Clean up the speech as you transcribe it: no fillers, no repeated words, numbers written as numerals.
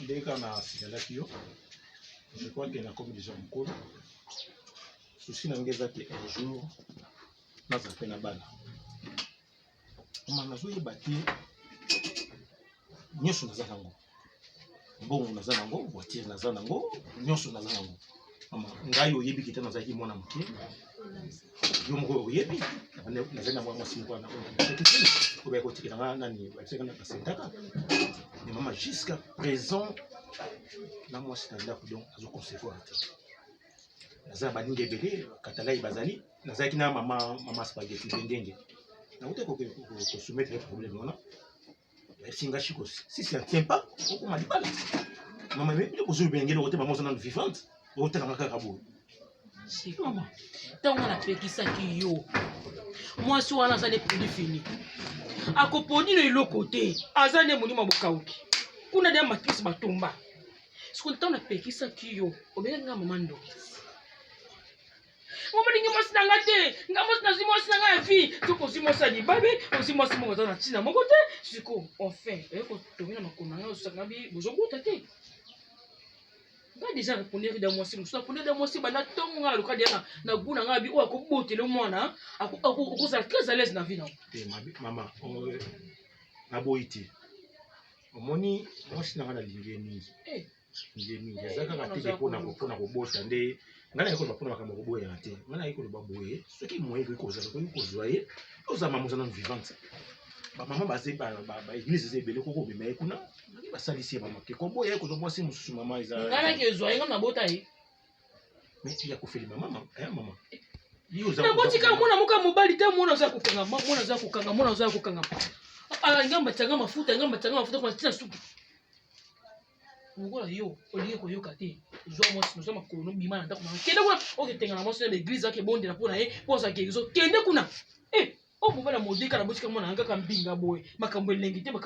Dès qu'on a signalé Kyo, je crois qu'il y a une communication en cours. Souci n'a pas été un jour, dans un peu de balle. On a joué bâti, nous sommes dans un angle. Bon, nous avons un angle, voiture dans un angle, nous sommes dans un angle. Ngai oyebi kita na zaki mwana muke yo moko oyebi na zaki na mwana simko na ko ba ko tikira na ni ba tseka na kasentaka ni mama jusqu'à présent na moi c'est là donc azo concevoir na za baninge bele katalai bazali na zaki na mama spaghetti ndenge na uté ko soumettre le problème non singa chiko si ça tient pas on m'a dit pas maman mais ko zo bengelo ko te maman na vivante. Si maman, tant on a fait qui ça qui yo. Moi si on a ça les produits finis. A koponi le l'autre côté, azane moni mabokauki. Kuna dia matrice batomba. Si on tant a fait qui ça qui yo, obenga maman ndo. Maman ningi mosi nangate, ngamos na zimo sinanga vie. Toko zimo sa di babe, ozimo sa mo na tina mon côté. Siko, enfin, ko tomina makona yo sangabi bozongo tate. Déjà répondre dans moi si nous répondre dans moi si bana tonga le cas na guna ngabi o akobote le mwana ako ça très à l'aise na vie non maman na boiti omoni moi si na lingi mingi ezaka ka teke pona ko bota nde ngana yiko ba pona makambo ko boya te ngana yiko ba boye ce qui moyen ko za ko zoyer oza maman za non vivante ba maman ba église ze belé ko bima kuna ba salisi maman ke ko boye ko zo moi si mususu maman iza ngana ke zoyer ngam na bota yi mais il y a ko feli maman maman na botika mona muka mobali te mona za kokanga mona za kokanga ala ngamba tanga mafuta kwa tina suku ngola yo oliye ko yoka te zo moi si nous makolo bima na ndako na kende kuna oketenga na moi si l'église ake bonde na pona ye posa ke zo kende kuna oh, vous allez me dire que la musique est mbinga boy makambo elengi te